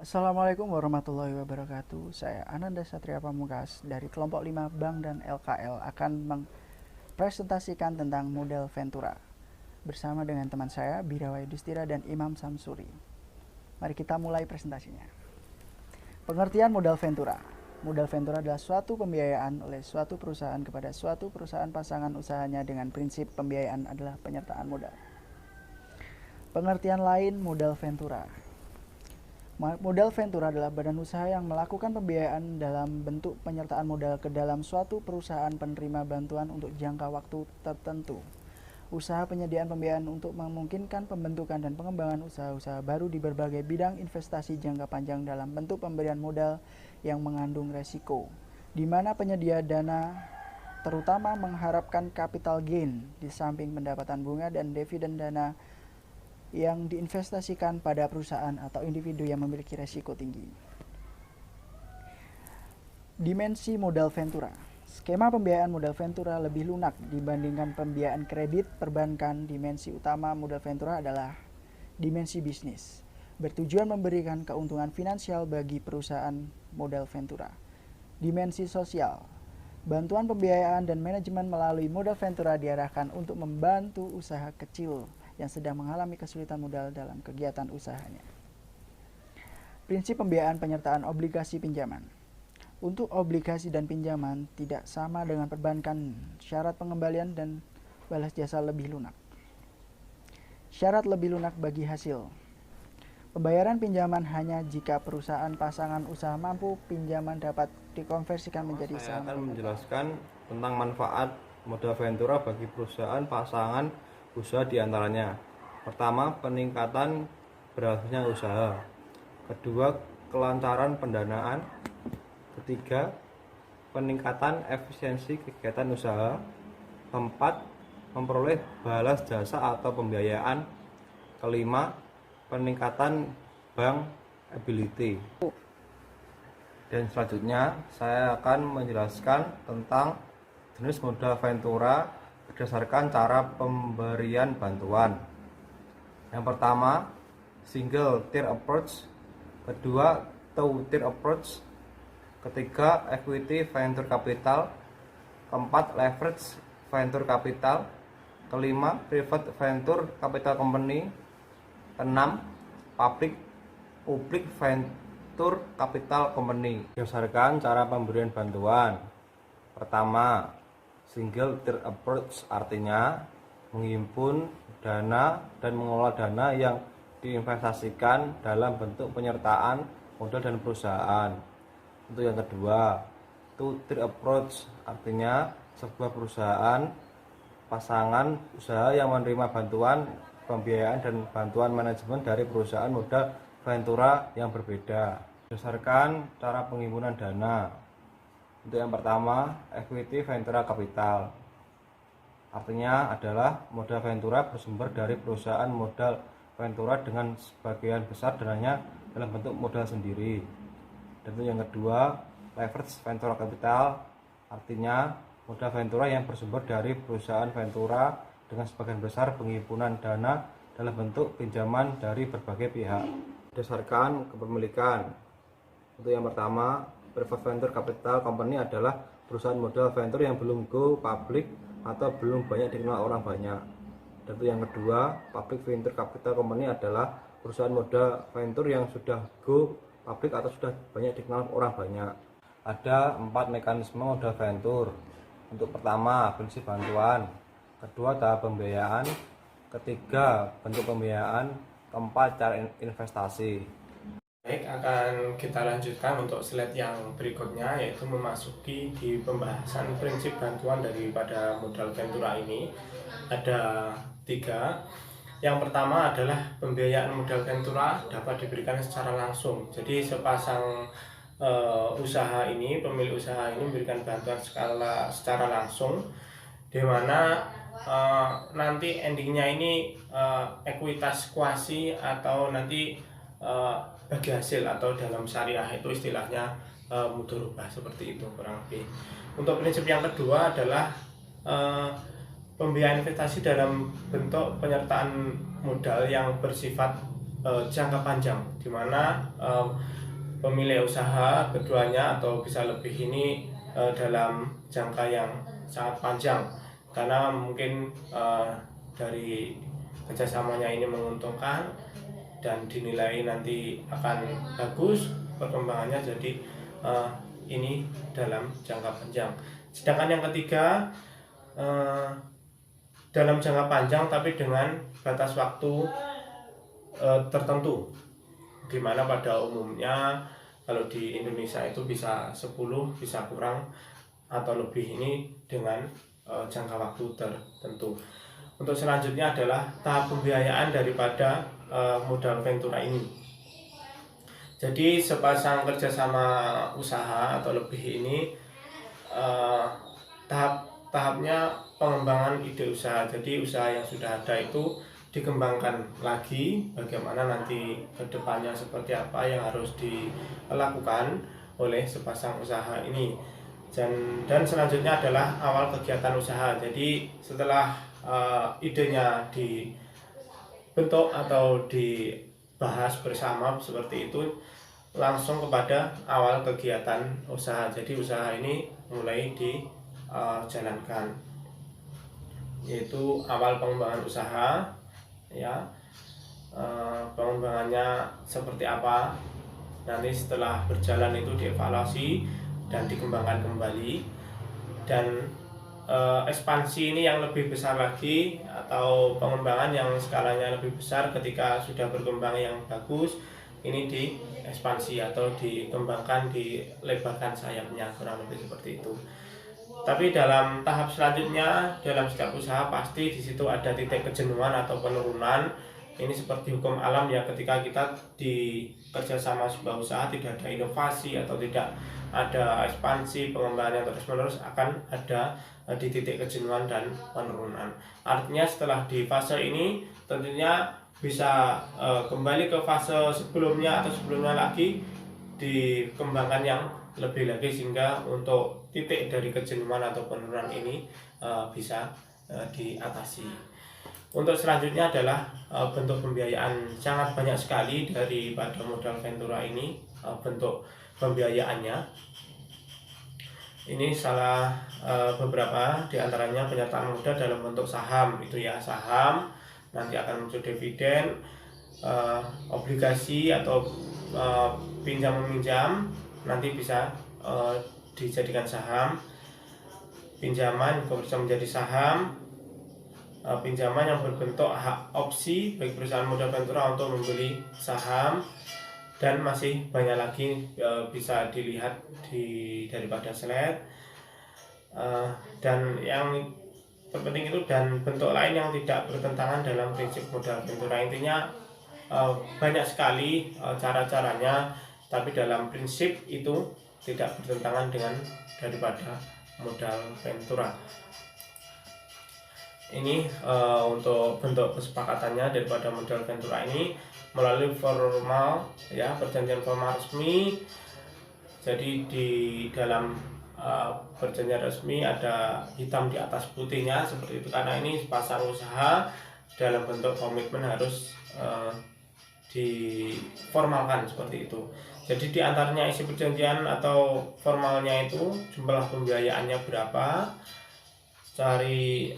Assalamualaikum warahmatullahi wabarakatuh. Saya Ananda Satria Pamungkas dari kelompok 5 Bank dan LKL akan mempresentasikan tentang model Ventura bersama dengan teman saya Birawa Yudhistira dan Imam Samsuri. Mari kita mulai presentasinya. Pengertian modal Ventura. Modal Ventura adalah suatu pembiayaan oleh suatu perusahaan kepada suatu perusahaan pasangan usahanya dengan prinsip pembiayaan adalah penyertaan modal. Pengertian lain modal Ventura. Modal Ventura adalah badan usaha yang melakukan pembiayaan dalam bentuk penyertaan modal ke dalam suatu perusahaan penerima bantuan untuk jangka waktu tertentu. Usaha penyediaan pembiayaan untuk memungkinkan pembentukan dan pengembangan usaha-usaha baru di berbagai bidang investasi jangka panjang dalam bentuk pemberian modal yang mengandung resiko, di mana penyedia dana terutama mengharapkan capital gain di samping pendapatan bunga dan dividen dana yang diinvestasikan pada perusahaan atau individu yang memiliki resiko tinggi. Dimensi modal Ventura. Skema pembiayaan modal Ventura lebih lunak dibandingkan pembiayaan kredit perbankan. Dimensi utama modal Ventura adalah dimensi bisnis, bertujuan memberikan keuntungan finansial bagi perusahaan modal Ventura. Dimensi sosial. Bantuan pembiayaan dan manajemen melalui modal Ventura diarahkan untuk membantu usaha kecil yang sedang mengalami kesulitan modal dalam kegiatan usahanya. Prinsip pembiayaan penyertaan obligasi pinjaman. Untuk obligasi dan pinjaman tidak sama dengan perbankan, syarat pengembalian dan balas jasa lebih lunak. Syarat lebih lunak bagi hasil. Pembayaran pinjaman hanya jika perusahaan pasangan usaha mampu, pinjaman dapat dikonversikan menjadi Saya saham. akan menjelaskan tentang manfaat modal Ventura bagi perusahaan pasangan usaha diantaranya. Pertama, peningkatan berhasilnya usaha. Kedua, kelancaran pendanaan. Ketiga, peningkatan efisiensi kegiatan usaha. Keempat, memperoleh balas jasa atau pembiayaan. Kelima, peningkatan bank ability. Dan selanjutnya saya akan menjelaskan tentang jenis modal Ventura berdasarkan cara pemberian bantuan. Yang pertama, single tier approach. Kedua, two tier approach. Ketiga, equity venture capital. Keempat, leverage venture capital. Kelima, private venture capital company. Keenam, public venture capital company. Berdasarkan cara pemberian bantuan. Pertama, single tier approach artinya menghimpun dana dan mengelola dana yang diinvestasikan dalam bentuk penyertaan modal dan perusahaan. Untuk yang kedua, two tier approach artinya sebuah perusahaan pasangan usaha yang menerima bantuan pembiayaan dan bantuan manajemen dari perusahaan modal Ventura yang berbeda. Berdasarkan cara penghimpunan dana. Untuk yang pertama, equity venture capital. Artinya adalah modal Ventura bersumber dari perusahaan modal Ventura dengan sebagian besar dananya dalam bentuk modal sendiri. Dan untuk yang kedua, leverage venture capital. Artinya modal Ventura yang bersumber dari perusahaan Ventura dengan sebagian besar penghimpunan dana dalam bentuk pinjaman dari berbagai pihak. Berdasarkan kepemilikan. Untuk yang pertama, private venture capital company adalah perusahaan modal venture yang belum go public atau belum banyak dikenal orang banyak. Dan itu yang kedua, public venture capital company adalah perusahaan modal venture yang sudah go public atau sudah banyak dikenal orang banyak. Ada 4 mekanisme modal venture. Untuk pertama, prinsip bantuan. Kedua, tahap pembiayaan. Ketiga, bentuk pembiayaan. Keempat, cara investasi. Baik, akan kita lanjutkan untuk slide yang berikutnya, yaitu memasuki di pembahasan prinsip bantuan daripada modal Ventura ini. Ada 3. Yang pertama adalah pembiayaan modal Ventura dapat diberikan secara langsung. Jadi sepasang usaha ini, pemilik usaha ini memberikan bantuan secara langsung, di mana nanti endingnya ini ekuitas kuasi atau nanti bagi hasil atau dalam syariah itu istilahnya mudharabah, seperti itu kurang lebih. Untuk prinsip yang kedua adalah pembiayaan investasi dalam bentuk penyertaan modal yang bersifat jangka panjang, di mana pemilik usaha keduanya atau bisa lebih ini dalam jangka yang sangat panjang, karena mungkin dari kerjasamanya ini menguntungkan dan dinilai nanti akan bagus perkembangannya, jadi ini dalam jangka panjang. Sedangkan yang ketiga, dalam jangka panjang tapi dengan batas waktu tertentu, di mana pada umumnya kalau di Indonesia itu bisa 10, bisa kurang atau lebih, ini dengan jangka waktu tertentu. Untuk selanjutnya adalah tahap pembiayaan daripada modal ventura ini. Jadi sepasang kerjasama usaha atau lebih ini tahapnya pengembangan ide usaha. Jadi usaha yang sudah ada itu dikembangkan lagi, bagaimana nanti kedepannya seperti apa yang harus dilakukan oleh sepasang usaha ini. Dan selanjutnya adalah awal kegiatan usaha. Jadi setelah idenya dibentuk atau dibahas bersama seperti itu, langsung kepada awal kegiatan usaha. Jadi usaha ini mulai dijalankan, yaitu awal pengembangan usaha, ya. Pengembangannya seperti apa, nanti setelah berjalan itu dievaluasi dan dikembangkan kembali. Dan ekspansi ini yang lebih besar lagi, atau pengembangan yang skalanya lebih besar ketika sudah berkembang yang bagus, ini diekspansi atau dikembangkan, dilebarkan sayapnya, kurang lebih seperti itu. Tapi dalam tahap selanjutnya, dalam setiap usaha pasti di situ ada titik kejenuhan atau penurunan. Ini seperti hukum alam ya, ketika kita di kerjasama sebuah usaha tidak ada inovasi atau tidak ada ekspansi pengembangan yang terus-menerus, akan ada di titik kejenuhan dan penurunan. Artinya setelah di fase ini tentunya bisa kembali ke fase sebelumnya atau sebelumnya lagi, dikembangkan yang lebih lagi, sehingga untuk titik dari kejenuhan atau penurunan ini bisa diatasi. Untuk selanjutnya adalah bentuk pembiayaan. Sangat banyak sekali daripada modal ventura ini bentuk pembiayaannya. Ini salah beberapa diantaranya: penyertaan modal dalam bentuk saham, itu ya, saham nanti akan muncul dividen, obligasi atau pinjam meminjam nanti bisa dijadikan saham, pinjaman juga bisa menjadi saham, pinjaman yang berbentuk hak opsi bagi perusahaan modal ventura untuk membeli saham, dan masih banyak lagi bisa dilihat daripada slide. Dan yang terpenting itu, dan bentuk lain yang tidak bertentangan dalam prinsip modal ventura. Intinya banyak sekali cara-caranya, tapi dalam prinsip itu tidak bertentangan dengan daripada modal ventura. Ini untuk bentuk kesepakatannya daripada modal ventura ini melalui formal, ya, perjanjian formal resmi. Jadi di dalam perjanjian resmi ada hitam di atas putihnya seperti itu, karena ini pasar usaha dalam bentuk komitmen harus diformalkan seperti itu. Jadi di antaranya isi perjanjian atau formalnya itu jumlah pembiayaannya berapa, cari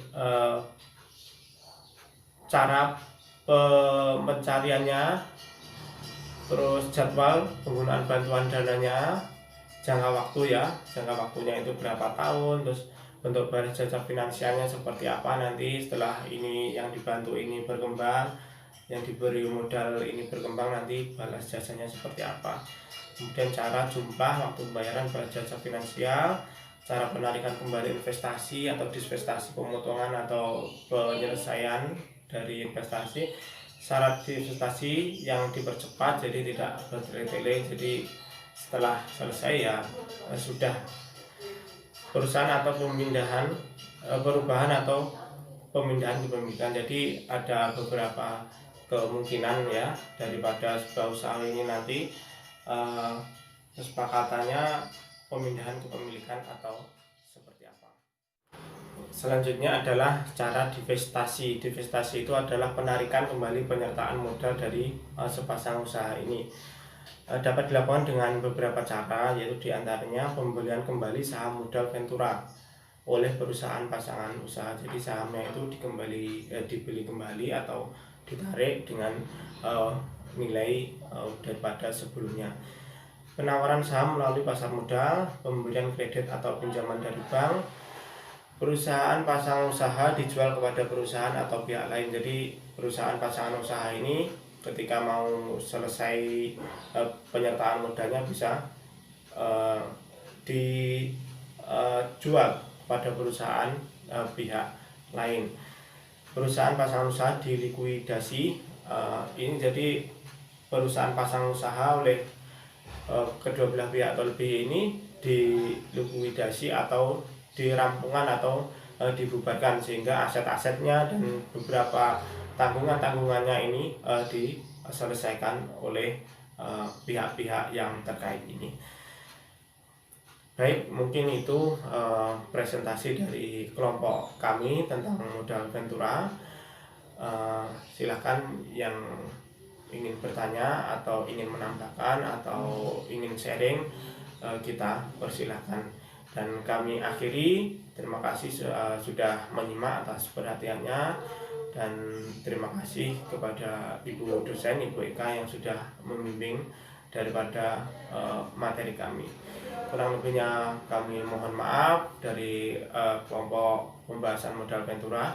cara pencariannya, terus jadwal penggunaan bantuan dananya, jangka waktu ya, jangka waktunya itu berapa tahun, terus bentuk baris jasa finansialnya seperti apa nanti setelah ini yang dibantu ini berkembang, yang diberi modal ini berkembang, nanti balas jasanya seperti apa. Kemudian cara, jumlah, waktu pembayaran balas jasa finansial, cara penarikan kembali investasi atau disinvestasi, pemotongan atau penyelesaian dari investasi, syarat divestasi yang dipercepat jadi tidak bertele-tele, jadi setelah selesai ya sudah, perusahaan atau pemindahan, perubahan atau pemindahan kepemilikan. Jadi ada beberapa kemungkinan ya daripada sebuah usaha ini nanti kesepakatannya pemindahan kepemilikan atau seperti apa. Selanjutnya adalah cara divestasi. Divestasi itu adalah penarikan kembali penyertaan modal dari sepasang usaha ini. Dapat dilakukan dengan beberapa cara, yaitu diantaranya pembelian kembali saham modal Ventura oleh perusahaan pasangan usaha. Jadi sahamnya itu dibeli kembali atau ditarik dengan nilai daripada sebelumnya. Penawaran saham melalui pasar modal, pemberian kredit atau pinjaman dari bank, perusahaan pasangan usaha dijual kepada perusahaan atau pihak lain. Jadi perusahaan pasangan usaha ini ketika mau selesai penyertaan modalnya bisa dijual pada perusahaan pihak lain. Perusahaan pasangan usaha dilikuidasi. Ini jadi perusahaan pasangan usaha oleh kedua belah pihak atau lebih ini dilikuidasi atau dirampungan atau dibubarkan, sehingga aset-asetnya dan beberapa tanggungannya ini diselesaikan oleh pihak-pihak yang terkait ini. Baik, mungkin itu presentasi dari kelompok kami tentang modal Ventura. Silakan yang ingin bertanya atau ingin menambahkan atau ingin sharing, kita persilahkan. Dan kami akhiri, terima kasih sudah menyimak atas perhatiannya, dan terima kasih kepada Ibu dosen, Ibu Eka yang sudah membimbing daripada materi kami. Kurang lebihnya kami mohon maaf dari kelompok pembahasan modal Ventura.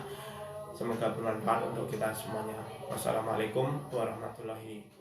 Semoga bermanfaat untuk kita semuanya. Wassalamualaikum warahmatullahi wabarakatuh.